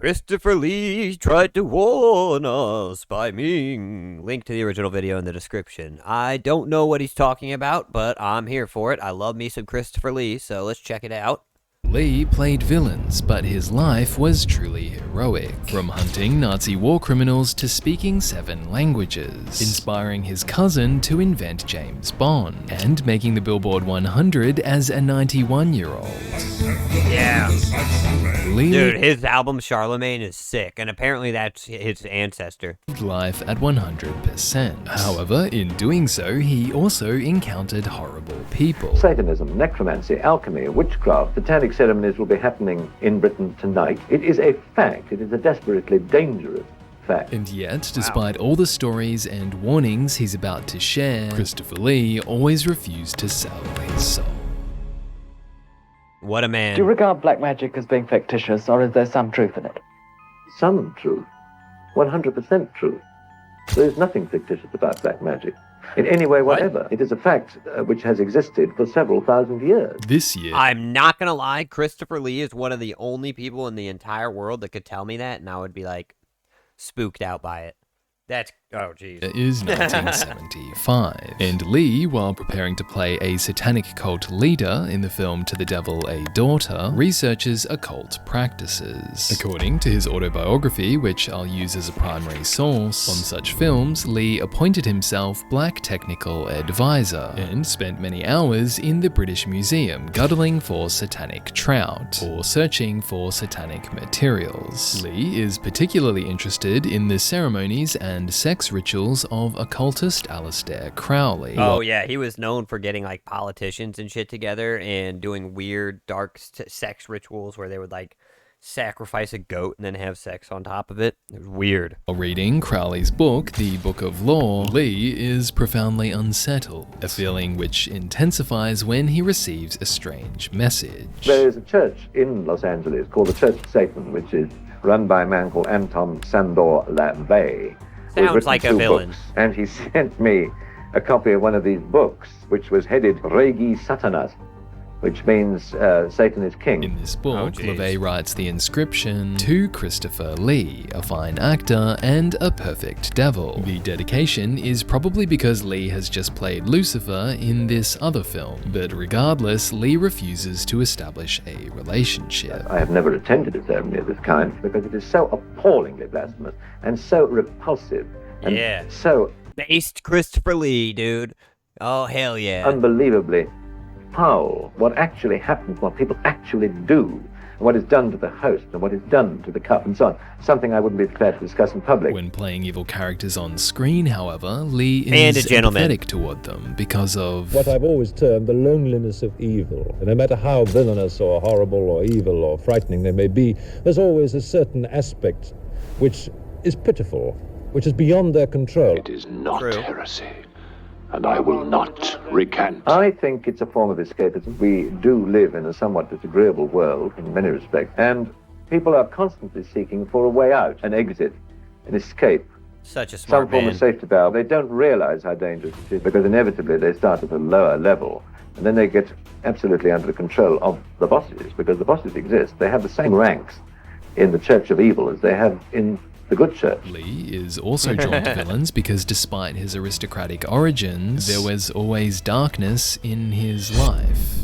Christopher Lee tried to warn us by Ming. Link to the original video in the description. I don't know what he's talking about, but I'm here for it. I love me some Christopher Lee, so let's check it out. Lee played villains, but his life was truly heroic. From hunting Nazi war criminals to speaking 7 languages, inspiring his cousin to invent James Bond, and making the Billboard 100 as a 91-year-old. Yeah. Lee Dude, his album Charlemagne is sick, and apparently that's his ancestor. lived life at 100%. However, in doing so, he also encountered horrible people. Satanism, necromancy, alchemy, witchcraft, satanic ceremonies will be happening in Britain tonight. It is a fact. It is a desperately dangerous fact. And yet, despite all the stories and warnings he's about to share, Christopher Lee always refused to sell his soul. What a man. Do you regard black magic as being fictitious, or is there some truth in it? Some truth. 100% truth. There is nothing fictitious about black magic. In any way whatever. It is a fact which has existed for several thousand years. This year, I'm not gonna lie, Christopher Lee is one of the only people in the entire world that could tell me that, and I would be like spooked out by it. That's oh jeez. It is 1975, and Lee, while preparing to play a satanic cult leader in the film To the Devil, a Daughter, researches occult practices. According to his autobiography, which I'll use as a primary source, on such films, Lee appointed himself Black Technical Advisor, and spent many hours in the British Museum guzzling for satanic trout, or searching for satanic materials. Lee is particularly interested in the ceremonies and sex rituals of occultist Aleister Crowley. Oh yeah, he was known for getting like politicians and shit together and doing weird dark sex rituals where they would like sacrifice a goat and then have sex on top of it. It was weird. While reading Crowley's book, The Book of Law, Lee is profoundly unsettled, a feeling which intensifies when he receives a strange message. There is a church in Los Angeles called the Church of Satan, which is run by a man called Anton Sandor LaVey. Sounds like a villain. Books, and he sent me a copy of one of these books, which was headed Regi Satanas, which means Satan is king. In this book, LaVey writes the inscription, "To Christopher Lee, a fine actor and a perfect devil." The dedication is probably because Lee has just played Lucifer in this other film, but regardless, Lee refuses to establish a relationship. I have never attended a ceremony of this kind because it is so appallingly blasphemous and so repulsive and so based Christopher Lee, dude. Oh hell yeah. Unbelievably foul. What actually happens, what people actually do, and what is done to the host, and what is done to the cup, and so on. Something I wouldn't be prepared to discuss in public. When playing evil characters on screen, however, Lee And a is gentleman. empathetic toward them because of what I've always termed the loneliness of evil. And no matter how villainous or horrible or evil or frightening they may be, there's always a certain aspect which is pitiful, which is beyond their control. It is not heresy, and I will not recant. I think it's a form of escapism. We do live in a somewhat disagreeable world in many respects, and people are constantly seeking for a way out, an exit, an escape, Such a some smart form man. of safety valve. They don't realize how dangerous it is because inevitably they start at a lower level, and then they get absolutely under the control of the bosses, because the bosses exist. They have the same ranks in the Church of Evil as they have in the good church. Lee is also drawn to villains because despite his aristocratic origins, there was always darkness in his life.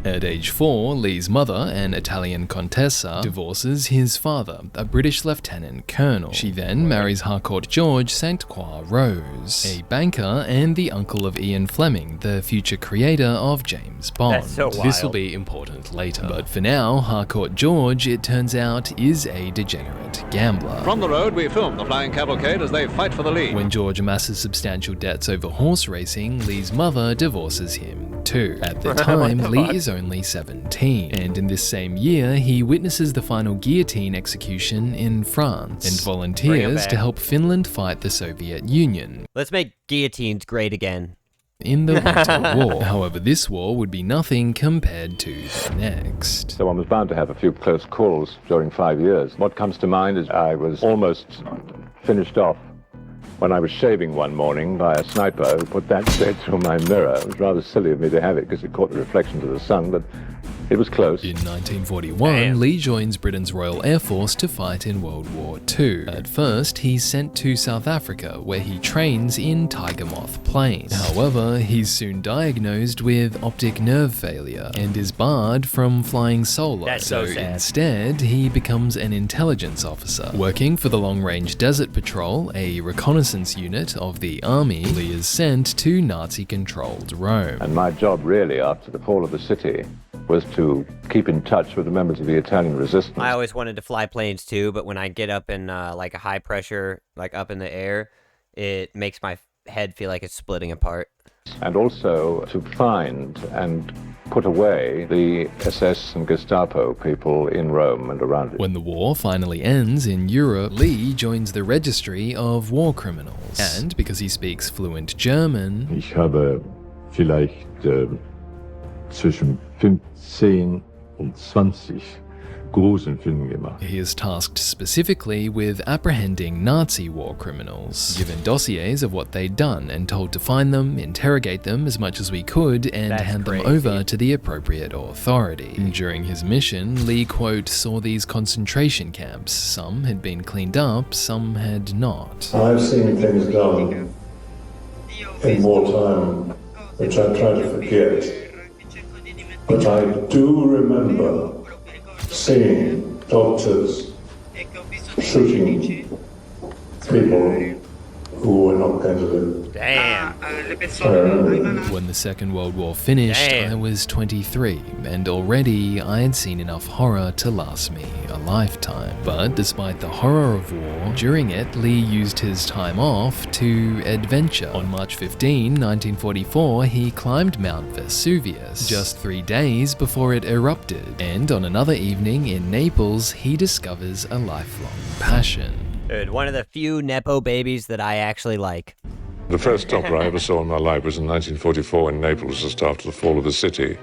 At age 4, Lee's mother, an Italian contessa, divorces his father, a British lieutenant colonel. She then marries Harcourt George St. Croix Rose, a banker and the uncle of Ian Fleming, the future creator of James Bond. That's so wild. This will be important later. But for now, Harcourt George, it turns out, is a degenerate gambler. From the road, we film the flying cavalcade as they fight for the lead. When George amasses substantial debts over horse racing, Lee's mother divorces him too. At the time, Lee is only 17, and in this same year, he witnesses the final guillotine execution in France and volunteers to help Finland fight the Soviet Union. Let's make guillotines great again. In the later war. However, this war would be nothing compared to the next. So one was bound to have a few close calls during 5 years. What comes to mind is I was almost finished off when I was shaving one morning by a sniper who put that straight through my mirror. It was rather silly of me to have it because it caught the reflections of the sun, but it was close. In 1941, Lee joins Britain's Royal Air Force to fight in World War II. At first, he's sent to South Africa, where he trains in Tiger Moth planes. However, he's soon diagnosed with optic nerve failure and is barred from flying solo. That's so sad. Instead, he becomes an intelligence officer. Working for the Long Range Desert Patrol, a reconnaissance unit of the army, Lee is sent to Nazi-controlled Rome. And my job really, after the fall of the city, was to keep in touch with the members of the Italian resistance. I always wanted to fly planes too, but when I get up in like a high pressure, like up in the air, it makes my head feel like it's splitting apart. And also to find and put away the SS and Gestapo people in Rome and around it. When the war finally ends in Europe, Lee joins the registry of war criminals. And because he speaks fluent German, Ich habe vielleicht zwischen 15 und 20 großen Filme gemacht. he is tasked specifically with apprehending Nazi war criminals, given dossiers of what they'd done and told to find them, interrogate them as much as we could, and That's hand them crazy. over to the appropriate authority. During his mission, Lee, quote, saw these concentration camps. Some had been cleaned up, some had not. I've seen things done in wartime which I try to forget. But I do remember seeing doctors shooting people who were not going to live. Damn. I remember. When the Second World War finished, Damn. I was 23, and already I had seen enough horror to last me a lifetime. But despite the horror of war, during it, Lee used his time off to adventure. On March 15, 1944, he climbed Mount Vesuvius, just 3 days before it erupted. And on another evening in Naples, he discovers a lifelong passion. Dude, one of the few Nepo babies that I actually like. The first opera I ever saw in my life was in 1944 in Naples, just after the fall of the city.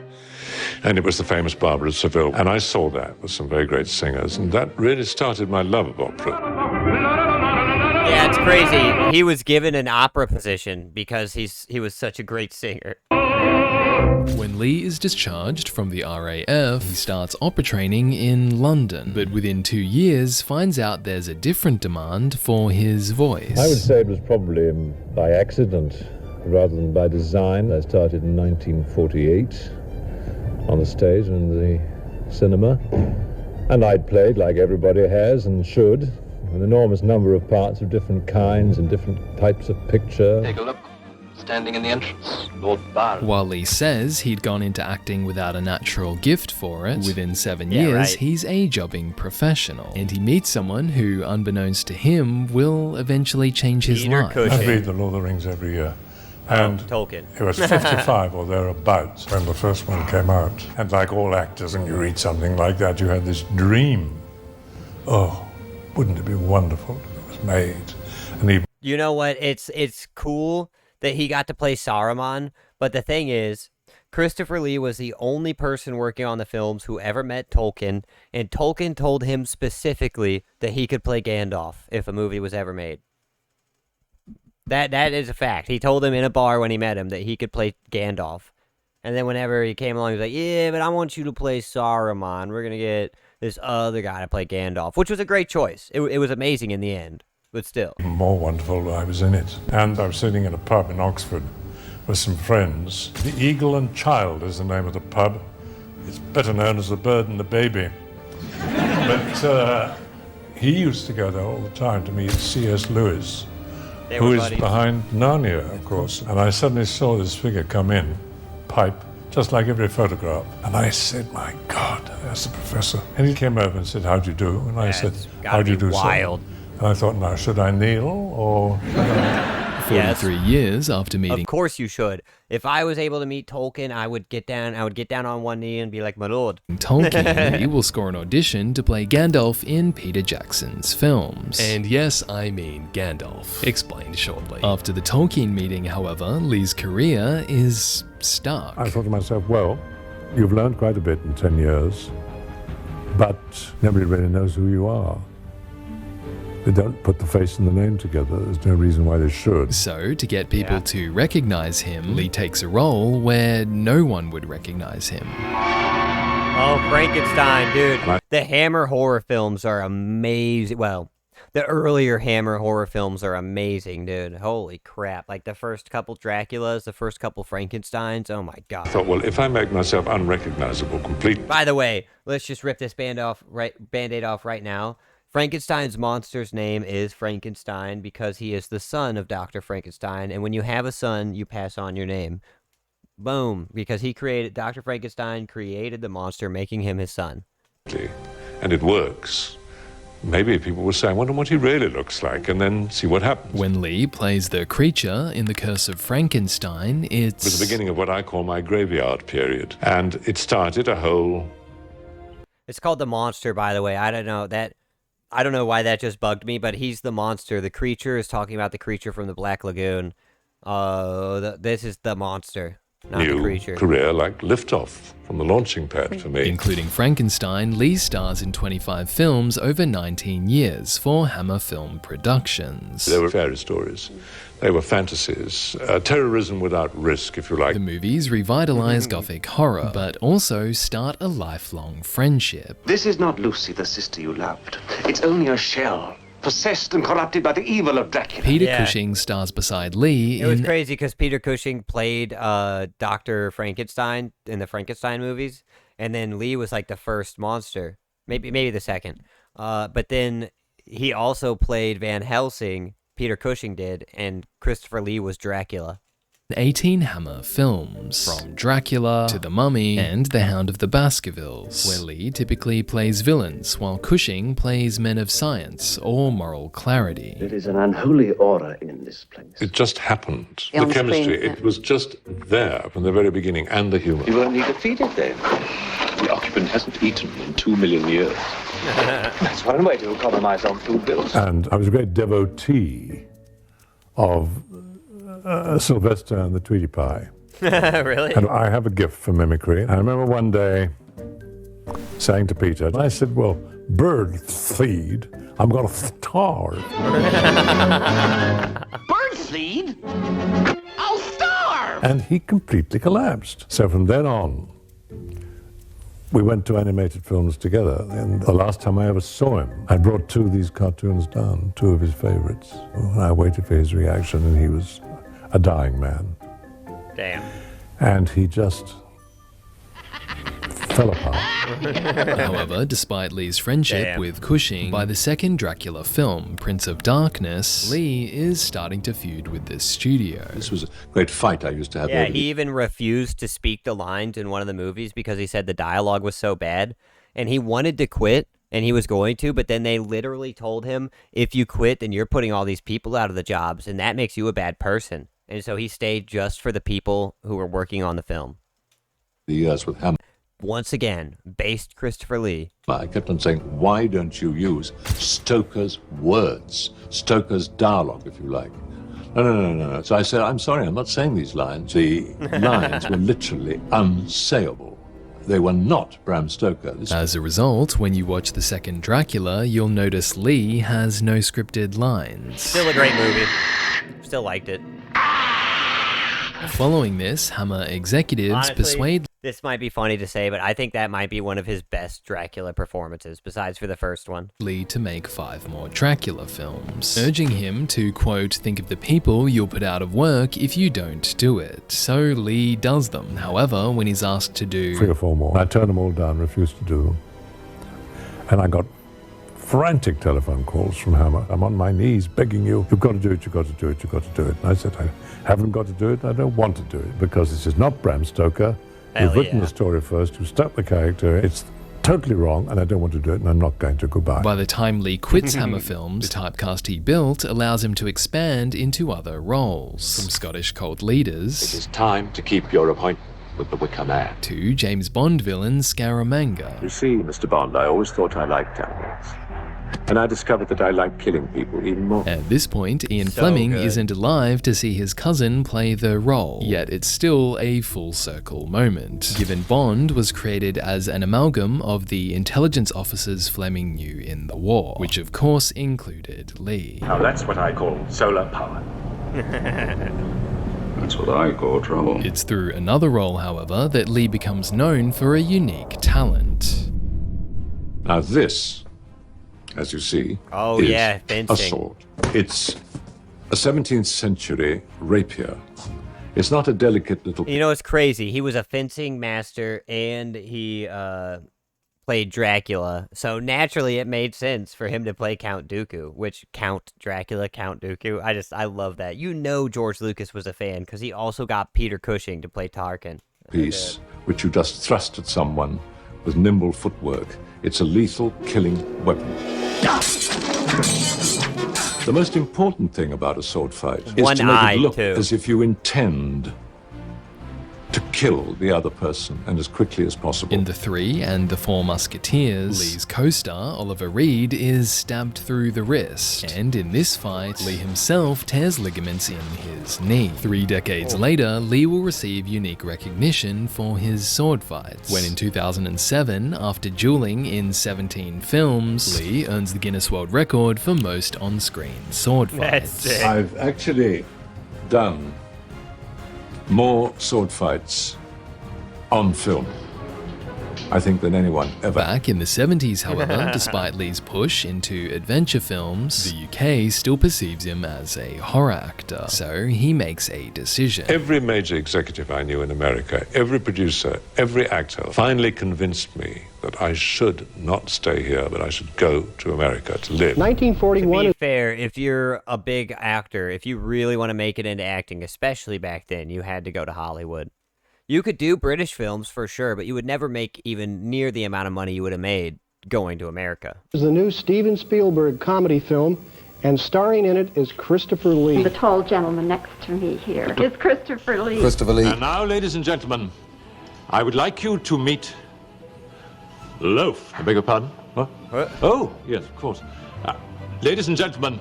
And it was the famous Barbara of Seville. And I saw that with some very great singers. And that really started my love of opera. Yeah, it's crazy. He was given an opera position because he was such a great singer. When Lee is discharged from the RAF, he starts opera training in London, but within 2 years finds out there's a different demand for his voice. I would say it was probably by accident rather than by design. I started in 1948 on the stage and in the cinema, and I'd played, like everybody has and should, an enormous number of parts of different kinds and different types of picture. Take a look. Standing in the entrance, Lord Byron. While Lee says he'd gone into acting without a natural gift for it, within 7 Yeah, years, right. he's a jobbing professional. And he meets someone who, unbeknownst to him, will eventually change his Peter life. Cushing. I read The Lord of the Rings every year. And Tolkien. it was 55 or thereabouts when the first one came out. And like all actors, and you read something like that, you had this dream. Oh, wouldn't it be wonderful if it was made? And even You know what? It's cool that he got to play Saruman, but the thing is, Christopher Lee was the only person working on the films who ever met Tolkien, and Tolkien told him specifically that he could play Gandalf if a movie was ever made. That is a fact. He told him in a bar when he met him that he could play Gandalf. And then whenever he came along, he was like, yeah, but I want you to play Saruman. We're going to get this other guy to play Gandalf, which was a great choice. It was amazing in the end, but still. more wonderful I was in it. And I was sitting in a pub in Oxford with some friends. The Eagle and Child is the name of the pub. It's better known as the Bird and the Baby. But he used to go there all the time to meet C.S. Lewis, They who were is buddies. behind Narnia, of course. And I suddenly saw this figure come in, pipe, just like every photograph. And I said, my God, that's the professor. And he came over and said, how'd you do? And I said, gotta how'd you be do, sir? wild. And I thought, now, should I kneel or... 43 years after meeting Of course you should. If I was able to meet Tolkien, I would get down on one knee and be like, my lord. Tolkien, he will score an audition to play Gandalf in Peter Jackson's films. And yes, I mean Gandalf. Explained shortly. After the Tolkien meeting, however, Lee's career is stuck. I thought to myself, well, you've learned quite a bit in 10 years, but nobody really knows who you are. They don't put the face and the name together. There's no reason why they should. So, to get people to recognize him, Lee takes a role where no one would recognize him. Oh, Frankenstein, dude. The Hammer horror films are amazing. Well, the earlier Hammer horror films are amazing, dude. Holy crap. Like the first couple Draculas, the first couple Frankensteins. Oh my god. I thought, well, if I make myself unrecognizable completely. By the way, let's just rip this band-aid off right now. Frankenstein's monster's name is Frankenstein because he is the son of Dr. Frankenstein. And when you have a son, you pass on your name. Boom. Because Dr. Frankenstein created the monster, making him his son. And it works. Maybe people will say, I wonder what he really looks like, and then see what happens. When Lee plays the creature in The Curse of Frankenstein, It was the beginning of what I call my graveyard period. And it started a whole... It's called the monster, by the way. I don't know why that just bugged me, but he's the monster. The creature is talking about the creature from the Black Lagoon. This is the monster, not the new creature. career like liftoff from the launching pad for me. Including Frankenstein, Lee stars in 25 films over 19 years for Hammer Film Productions. They were fairy stories. They were fantasies. Terrorism without risk, if you like. The movies revitalize Gothic horror, but also start a lifelong friendship. This is not Lucy, the sister you loved. It's only a shell, possessed and corrupted by the evil of Dracula. Peter Cushing stars beside Lee It was crazy because Peter Cushing played Dr. Frankenstein in the Frankenstein movies, and then Lee was like the first monster, maybe the second. But then he also played Van Helsing, Peter Cushing did, and Christopher Lee was Dracula. 18 Hammer films, from Dracula to The Mummy and The Hound of the Baskervilles, where Lee typically plays villains while Cushing plays men of science or moral clarity. There is an unholy aura in this place. It just happened. On The chemistry, screen, it was just there from the very beginning, and the humor. You only defeated them. The occupant hasn't eaten in 2 million years. That's one way to economize on food bills. And I was a great devotee of Sylvester and the Tweety Pie. Really? And I have a gift for mimicry. I remember one day saying to Peter, I said, well, bird feed, I'm going to starve. Bird feed? I'll starve! And he completely collapsed. So from then on, we went to animated films together. And the last time I ever saw him, I brought 2 of these cartoons down, 2 of his favorites. And I waited for his reaction, and he was a dying man. Damn. And he just fell apart. However, despite Lee's friendship with Cushing, by the second Dracula film, Prince of Darkness, Lee is starting to feud with the studio. This was a great fight I used to have. Yeah, he even refused to speak the lines in one of the movies because he said the dialogue was so bad. And he wanted to quit, and he was going to, but then they literally told him, if you quit, then you're putting all these people out of the jobs, and that makes you a bad person. And so he stayed just for the people who were working on the film. The years with Hammer. Once again, based Christopher Lee. I kept on saying, why don't you use Stoker's words, Stoker's dialogue, if you like? No. So I said, I'm sorry, I'm not saying these lines. The lines were literally unsayable. They were not Bram Stoker. As a result, when you watch the second Dracula, you'll notice Lee has no scripted lines. Still a great movie. Still liked it. Following this, Hammer executives Honestly, persuade this might be funny to say, but I think that might be one of his best Dracula performances, besides for the first one. Lee to make 5 more Dracula films, urging him to, quote, think of the people you'll put out of work if you don't do it. So Lee does them. However, when he's asked to do 3 or 4 more, I turned them all down, refused to do them. And I got frantic telephone calls from Hammer. I'm on my knees begging you, you've got to do it, you've got to do it, you've got to do it. And I said, I haven't got to do it, I don't want to do it, because this is not Bram Stoker. You've written the story first, you've stuck the character, it's totally wrong, and I don't want to do it, and I'm not going to. Goodbye. By the time Lee quits Hammer Films, the typecast he built allows him to expand into other roles, from Scottish cult leaders It is time to keep your appointment with the Wicker Man. to James Bond villain Scaramanga. You see, Mr. Bond, I always thought I liked animals. And I discovered that I like killing people even more. At this point, Ian So Fleming good. isn't alive to see his cousin play the role, yet it's still a full circle moment, given Bond was created as an amalgam of the intelligence officers Fleming knew in the war, which of course included Lee. Now that's what I call solar power. That's what I call trouble. It's through another role, however, that Lee becomes known for a unique talent. Now this, as you see, Oh, is yeah, a fencing. sword. It's a 17th century rapier. It's not a delicate little... You know, it's crazy. He was a fencing master and he played Dracula. So naturally it made sense for him to play Count Dooku, which Count Dracula, Count Dooku. I love that. You know George Lucas was a fan because he also got Peter Cushing to play Tarkin. piece which you just thrust at someone with nimble footwork. It's a lethal killing weapon. The most important thing about a sword fight is One to make eye, it look too. as if you intend to kill the other person and as quickly as possible. In The Three and The Four Musketeers, Lee's co-star, Oliver Reed, is stabbed through the wrist, and in this fight, Lee himself tears ligaments in his knee. 3 decades later, Lee will receive unique recognition for his sword fights, when in 2007, after dueling in 17 films, Lee earns the Guinness World Record for most on-screen sword That's fights. sick. I've actually done more sword fights on film, I think, than anyone ever. Back in the 70s, however, despite Lee's push into adventure films, the UK still perceives him as a horror actor, so he makes a decision. Every major executive I knew in America, every producer, every actor finally convinced me that I should not stay here, but I should go to America to live. 1941. To be fair, if you're a big actor, if you really want to make it into acting, especially back then, you had to go to Hollywood. You could do British films for sure, but you would never make even near the amount of money you would have made going to America. Is the new Steven Spielberg comedy film, and starring in it is Christopher Lee. The tall gentleman next to me here is Christopher Lee. And now, ladies and gentlemen, I would like you to meet Loaf. I beg your pardon? What? Oh, yes, of course. Ladies and gentlemen,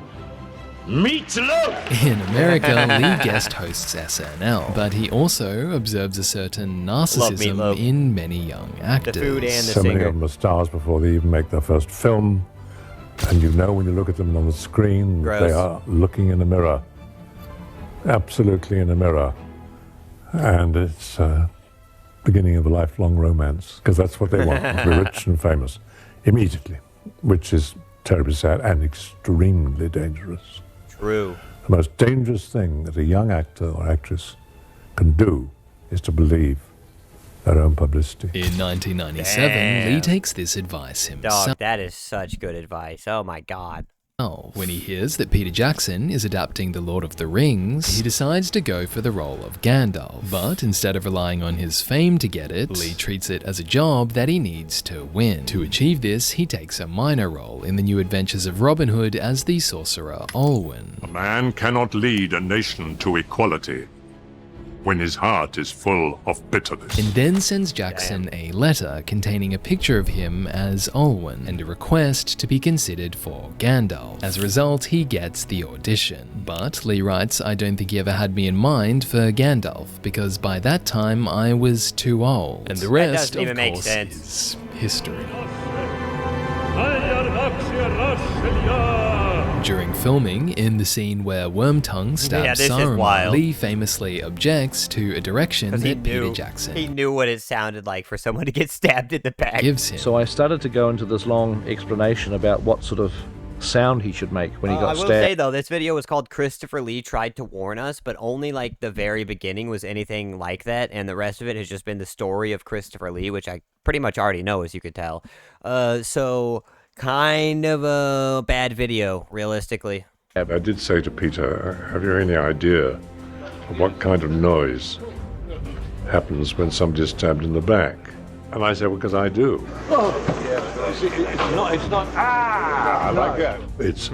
meet Loaf! In America, Lee guest hosts SNL, but he also observes a certain narcissism Meatloaf. in many young actors. The food and the So many singer. of them are stars before they even make their first film. And you know when you look at them on the screen, Gross. they are looking in a mirror. Absolutely in a mirror. And it's beginning of a lifelong romance, because that's what they want, to be rich and famous immediately, which is terribly sad and extremely dangerous. True. The most dangerous thing that a young actor or actress can do is to believe their own publicity. In 1997, Damn. Lee takes this advice himself. Dog, that is such good advice. Oh my god. When he hears that Peter Jackson is adapting The Lord of the Rings, he decides to go for the role of Gandalf. But instead of relying on his fame to get it, Lee treats it as a job that he needs to win. To achieve this, he takes a minor role in the new adventures of Robin Hood as the sorcerer Olwen. A man cannot lead a nation to equality when his heart is full of bitterness. And then sends Jackson a letter containing a picture of him as Olwen and a request to be considered for Gandalf. As a result, he gets the audition. But Lee writes, "I don't think he ever had me in mind for Gandalf, because by that time I was too old." And the rest, doesn't even of make course, sense. is history. During filming, in the scene where Wormtongue stabs this is Saruman, wild. Lee famously objects to a direction 'Cause he that Peter knew, Jackson he knew what it sounded like for someone to get stabbed in the back. gives him. So I started to go into this long explanation about what sort of sound he should make when he I got will stabbed. say though, this video was called Christopher Lee Tried to Warn Us, but only like the very beginning was anything like that, and the rest of it has just been the story of Christopher Lee, which I pretty much already know, as you could tell. So kind of a bad video, realistically. I did say to Peter, have you any idea of what kind of noise happens when somebody is stabbed in the back? And I said, well, because I do. It's not, like that. It's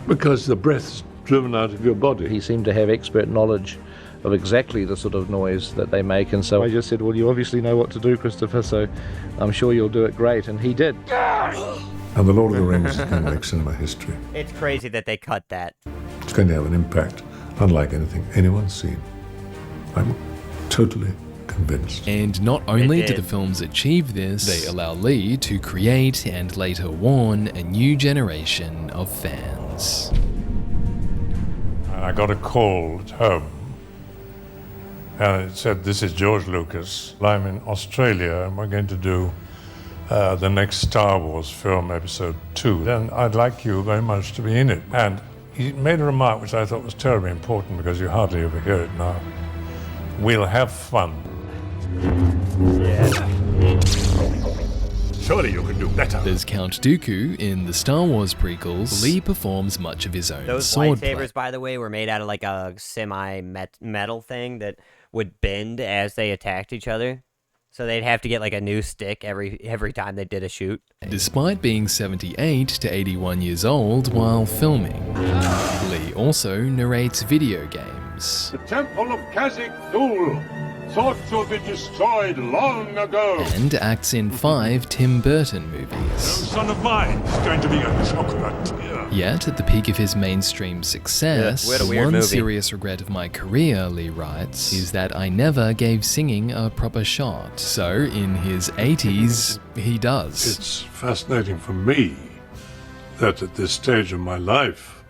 because the breath's driven out of your body. He seemed to have expert knowledge of exactly the sort of noise that they make, and so I just said, well, you obviously know what to do, Christopher, so I'm sure you'll do it great, and he did. And The Lord of the Rings is going to make cinema history. It's crazy that they cut that. It's going to have an impact unlike anything anyone's seen. I'm totally convinced. And not only do the films achieve this, they allow Lee to create and later warn a new generation of fans. I got a call at home, and it said, "This is George Lucas. I'm in Australia, and we're going to do the next Star Wars film, Episode 2. And I'd like you very much to be in it." And he made a remark which I thought was terribly important because you hardly ever hear it now. "We'll have fun." Yeah. Surely you can do better. As Count Dooku in the Star Wars prequels, Lee performs much of his own Those swordplay. lightsabers, by the way, were made out of like a semi-metal thing that would bend as they attacked each other. So they'd have to get like a new stick every time they did a shoot. Despite being 78 to 81 years old while filming, Lee also narrates video games. The Temple of Kashyyyk-Thul, thought to have been destroyed long ago. And acts in 5 Tim Burton movies. No son of mine is going to be a chocolatier. Yet, at the peak of his mainstream success, what a weird one movie. serious regret of my career, Lee writes, is that I never gave singing a proper shot. So, in his 80s, he does. It's fascinating for me that at this stage of my life,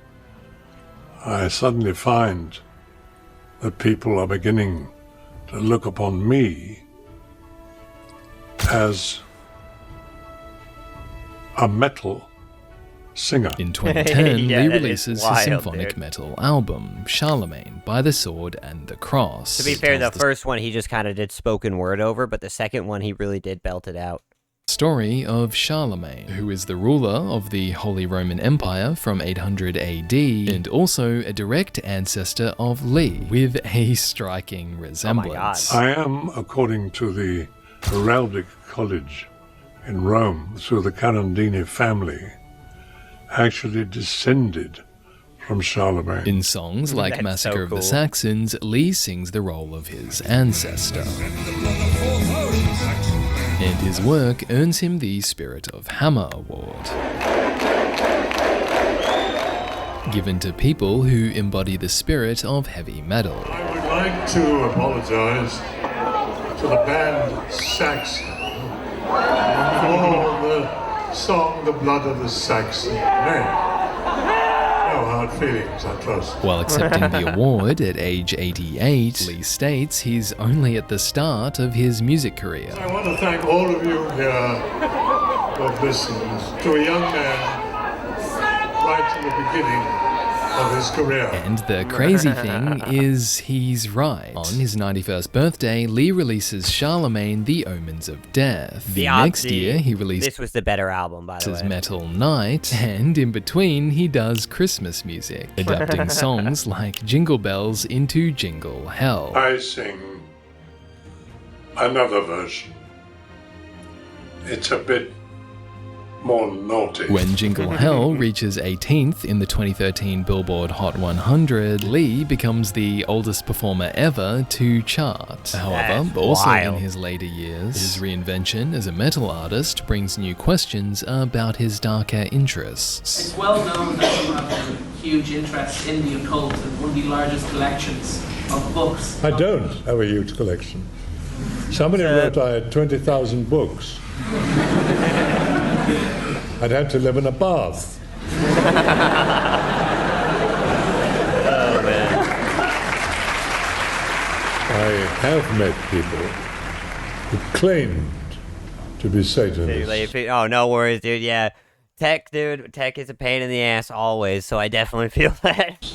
I suddenly find that people are beginning to look upon me as a metal singer. In 2010, Yeah, Lee that is releases wild, his symphonic dude. metal album, Charlemagne, by the Sword and the Cross. To be It fair, the tells first one he just kind of did spoken word over, but the second one he really did belt it out. story of Charlemagne, who is the ruler of the Holy Roman Empire from 800 AD and also a direct ancestor of Lee, with a striking resemblance. I am, according to the Heraldic College in Rome, through the Carandini family, actually descended from Charlemagne. In songs like That's Massacre so of the cool. Saxons, Lee sings the role of his ancestor. And his work earns him the Spirit of Hammer Award, given to people who embody the spirit of heavy metal. I would like to apologize to the band Saxon for the song The Blood of the Saxon Men. No hard feelings, I trust. While accepting the award at age 88, Lee states he's only at the start of his music career. I want to thank all of you here who have listened to a young man right in the beginning of his career. And the crazy thing is he's right. On his 91st birthday, Lee releases Charlemagne, The Omens of Death. The next year, he releases This was the better album, by the way. Metal Night, and in between, he does Christmas music, adapting songs like Jingle Bells into Jingle Hell. I sing another version. It's a bit more naughty. When Jingle Hell reaches 18th in the 2013 Billboard Hot 100, Lee becomes the oldest performer ever to chart. However, That's also wild. in his later years, his reinvention as a metal artist brings new questions about his darker interests. It's well known that you have a huge interest in the occult and one of the largest collections of books. I don't have a huge collection. Somebody wrote I had 20,000 books. I'd have to live in a bath. I have met people who claimed to be Satanists. Oh, no worries, dude. Yeah. Tech is a pain in the ass always, so I definitely feel that.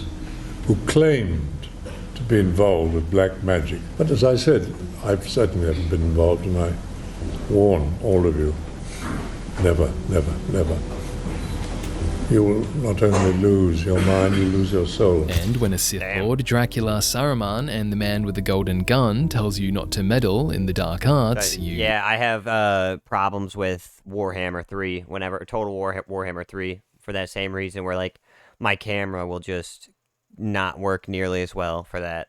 Who claimed to be involved with black magic. But as I said, I've certainly haven't been involved, and I warn all of you, never, never, never. You will not only lose your mind, you lose your soul. And when a Sith Lord, Dracula, Saruman, and the man with the golden gun tells you not to meddle in the dark arts, you... Yeah, I have problems with Warhammer 3, Warhammer 3, for that same reason, where, like, my camera will just not work nearly as well for that.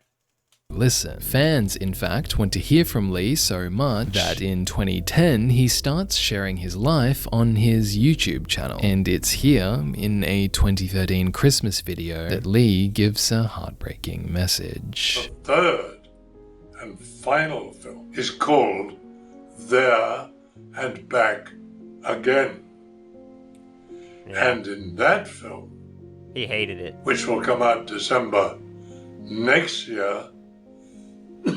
listen. Fans, in fact, want to hear from Lee so much that in 2010 he starts sharing his life on his YouTube channel. And it's here, in a 2013 Christmas video, that Lee gives a heartbreaking message. The third and final film is called There and Back Again. Yeah. And in that film, he hated it, which will come out December next year, and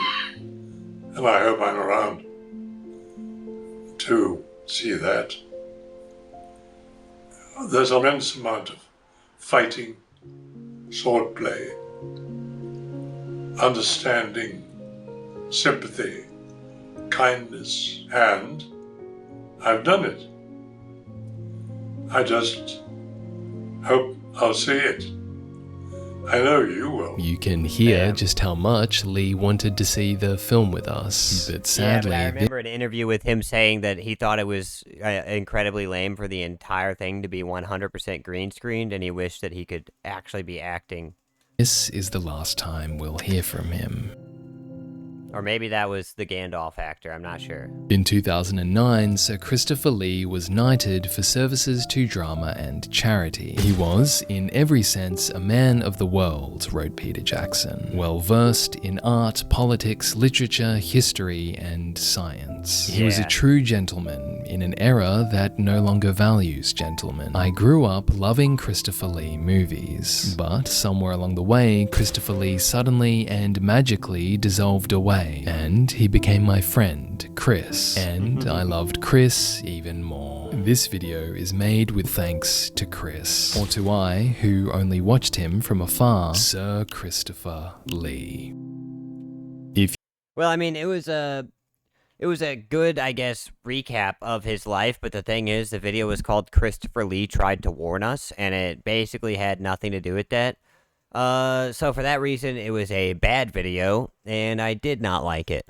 I hope I'm around to see that. There's an immense amount of fighting, swordplay, understanding, sympathy, kindness, and I've done it. I just hope I'll see it. I know you will. You can hear just how much Lee wanted to see the film with us, but sadly... Yeah, but I remember an interview with him saying that he thought it was incredibly lame for the entire thing to be 100% green screened, and he wished that he could actually be acting. This is the last time we'll hear from him. Or maybe that was the Gandalf actor, I'm not sure. In 2009, Sir Christopher Lee was knighted for services to drama and charity. He was, in every sense, a man of the world, wrote Peter Jackson, well-versed in art, politics, literature, history, and science. He was a true gentleman in an era that no longer values gentlemen. I grew up loving Christopher Lee movies, but somewhere along the way, Christopher Lee suddenly and magically dissolved away. And he became my friend, Chris, and I loved Chris even more. This video is made with thanks to Chris, or to I, who only watched him from afar, Sir Christopher Lee. Well, I mean, it was a good, I guess, recap of his life, but the thing is, the video was called Christopher Lee Tried to Warn Us, and it basically had nothing to do with that. So for that reason, it was a bad video, and I did not like it.